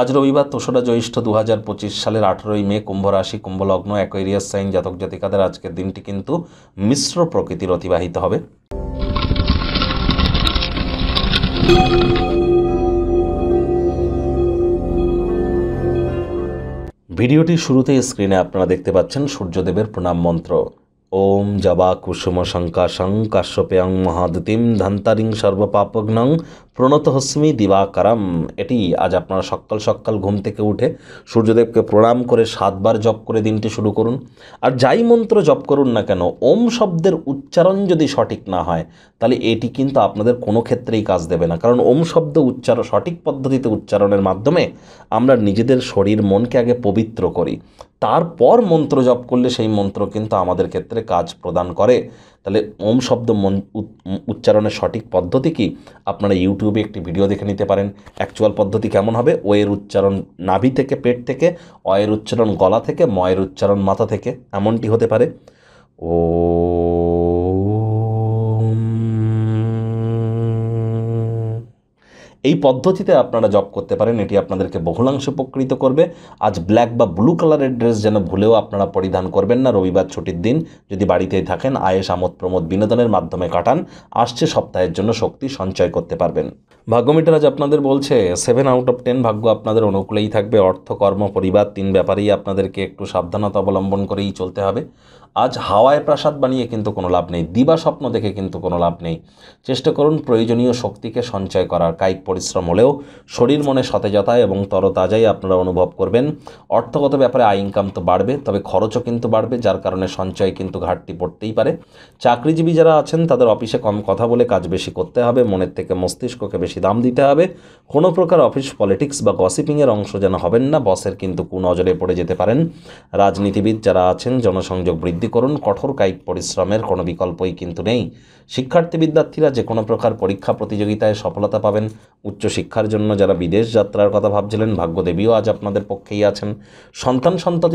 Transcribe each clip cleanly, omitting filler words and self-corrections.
আজ রবিবার ৩রা জ্যৈষ্ঠ ২০২৫ সালের ১৮ই মে, কুম্ভ রাশি, কুম্ভ লগ্ন, অ্যাকোয়ারিয়াস সাইন জাতক জাতিকাদের আজকের দিনটি কিন্তু মিশ্র প্রকৃতির অতিবাহিত হবে। ভিডিওটির শুরুতেই স্ক্রিনে আপনারা দেখতে পাচ্ছেন সূর্যদেবের প্রণাম মন্ত্র। ওম জবা কুসুম শঙ্কাশং কাশ্যপেয়ং মহাদতিম ধন্তারিং সর্বপাপঘ্নং প্রণত হস্মি দিবাকারম। এটি আজ আপনারা সকাল সকাল ঘুম থেকে উঠে সূর্যদেবকে প্রণাম করে 7 বার জপ করে দিনটি শুরু করুন। আর যাই মন্ত্র জপ করুন না কেন, ওম শব্দের উচ্চারণ যদি সঠিক না হয় তাহলে এটি কিন্তু আপনাদের কোনো ক্ষেত্রেই কাজ দেবে না। কারণ ওম শব্দ উচ্চারণ সঠিক পদ্ধতিতে উচ্চারণের মাধ্যমে আমরা নিজেদের শরীর মনকে আগে পবিত্র করি, তারপর মন্ত্র জপ করলে সেই মন্ত্র কিন্তু আমাদের ক্ষেত্রে কাজ প্রদান করে। তাহলে ওম শব্দ উচ্চারণের সঠিক পদ্ধতি কি, আপনারা ইউটিউবে একটি ভিডিও দেখে নিতে পারেন। অ্যাকচুয়াল পদ্ধতি কেমন হবে, ও এর উচ্চারণ নাভি থেকে, পেট থেকে, অ এর উচ্চারণ গলা থেকে, ম এর উচ্চারণ মাথা থেকে, এমনটি হতে পারে। ও এই পদ্ধতিতে আপনারা জব করতে পারেন, এটি আপনাদেরকে বহুলাংশে উপকৃত করবে। আজ ব্ল্যাক বা ব্লু কালারের ড্রেস যেন ভুলেও আপনারা পরিধান করবেন না। রবিবার ছুটির দিন, যদি বাড়িতেই থাকেন আয়েশ আমোদ প্রমোদ বিনোদনের মাধ্যমে কাটান, আসছে সপ্তাহের জন্য শক্তি সঞ্চয় করতে পারবেন। ভাগ্যমিটার আজ আপনাদের বলছে 7 আউট অফ 10 ভাগ্য আপনাদের অনুকূলেই থাকবে। অর্থ, কর্ম, পরিবার 3 ব্যাপারেই আপনাদেরকে একটু সাবধানতা অবলম্বন করেই চলতে হবে। আজ হাওয়ায় প্রাসাদ বানিয়ে কিন্তু কোনো লাভ নেই, দিবা স্বপ্ন দেখে কিন্তু কোনো লাভ নেই। চেষ্টা করুন প্রয়োজনীয় শক্তিকে সঞ্চয় করার। কায়িক পরিশ্রম হলেও শরীর মনে সতেজতা এবং তরতাজাই আপনারা অনুভব করবেন। অর্থগত ব্যাপারে আয় ইনকাম তো বাড়বে, তবে খরচও কিন্তু বাড়বে, যার কারণে সঞ্চয় কিন্তু ঘাটতি পড়তেই পারে। চাকরিজীবী যারা আছেন তাদের অফিসে কম কথা বলে কাজ বেশি করতে হবে, মনের থেকে মস্তিষ্ককে বেশি দাম দিতে হবে। কোনো প্রকার অফিস পলিটিক্স বা গসিপিংয়ের অংশ যেন হবেন না, বসের কিন্তু কুনজরে পড়ে যেতে পারেন। রাজনীতিবিদ যারা আছেন জনসংযোগ বৃদ্ধি করুন, কঠোর কায়িক পরিশ্রমের কোনো বিকল্পই কিন্তু নেই। শিক্ষার্থী বিদ্যার্থীরা যে কোনো প্রকার পরীক্ষা প্রতিযোগিতায় সফলতা পাবেন। উচ্চশিক্ষার জন্য যারা বিদেশ যাত্রার কথা ভাবছিলেন, ভাগ্যদেবীও আজ আপনাদের পক্ষেই আছেন। সন্তান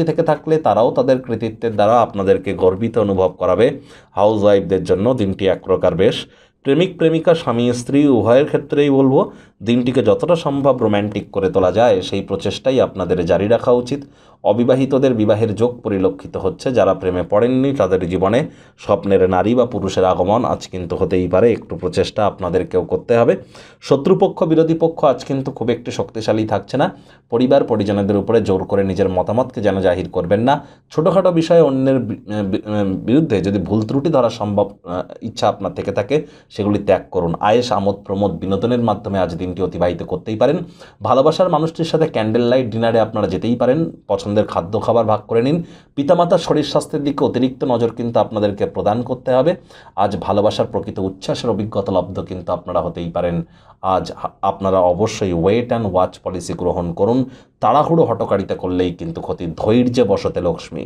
থেকে থাকলে তারাও তাদের কৃতিত্বের দ্বারা আপনাদেরকে গর্বিত অনুভব করাবে। হাউস ওয়াইফদের জন্য দিনটি এক প্রকার বেশ। প্রেমিক প্রেমিকা, স্বামী স্ত্রী উভয়ের ক্ষেত্রেই বলবো দিনটিকে যতটা সম্ভব রোম্যান্টিক করে তোলা যায় সেই প্রচেষ্টাই আপনাদের জারি রাখা উচিত। অবিবাহিতদের বিবাহের যোগ পরিলক্ষিত হচ্ছে। যারা প্রেমে পড়েননি তাদের জীবনে স্বপ্নের নারী বা পুরুষের আগমন আজ কিন্তু হতেই পারে, একটু প্রচেষ্টা আপনাদেরকেও করতে হবে। শত্রুপক্ষ বিরোধী পক্ষ আজ কিন্তু খুব একটি শক্তিশালী থাকছে না। পরিবার পরিজনদের উপরে জোর করে নিজের মতামতকে যেন জাহির করবেন না। ছোটোখাটো বিষয়ে অন্যের বিরুদ্ধে যদি ভুল ত্রুটি ধরা সম্ভব ইচ্ছা আপনার থেকে থাকে সেগুলি ত্যাগ করুন। আয়েশ আমোদ প্রমোদ বিনোদনের মাধ্যমে আজ দিনটি অতিবাহিত করতেই পারেন। ভালোবাসার মানুষটির সাথে ক্যান্ডেল লাইট ডিনারে আপনারা যেতেই পারেন। পছন্দের খাদ্য খাবার ভাগ করে নিন। পিতামাতার শরীর স্বাস্থ্যের দিকে অতিরিক্ত নজর কিন্তু আপনাদেরকে প্রদান করতে হবে। আজ ভালোবাসার প্রকৃত উচ্ছ্বাসের অভিজ্ঞতা লব্ধ কিন্তু আপনারা হতেই পারেন। আজ আপনারা অবশ্যই ওয়েট অ্যান্ড ওয়াচ পলিসি গ্রহণ করুন। তাড়াহুড়ো হটকারিতা করলেই কিন্তু ক্ষতি। ধৈর্যে বসতে লক্ষ্মী।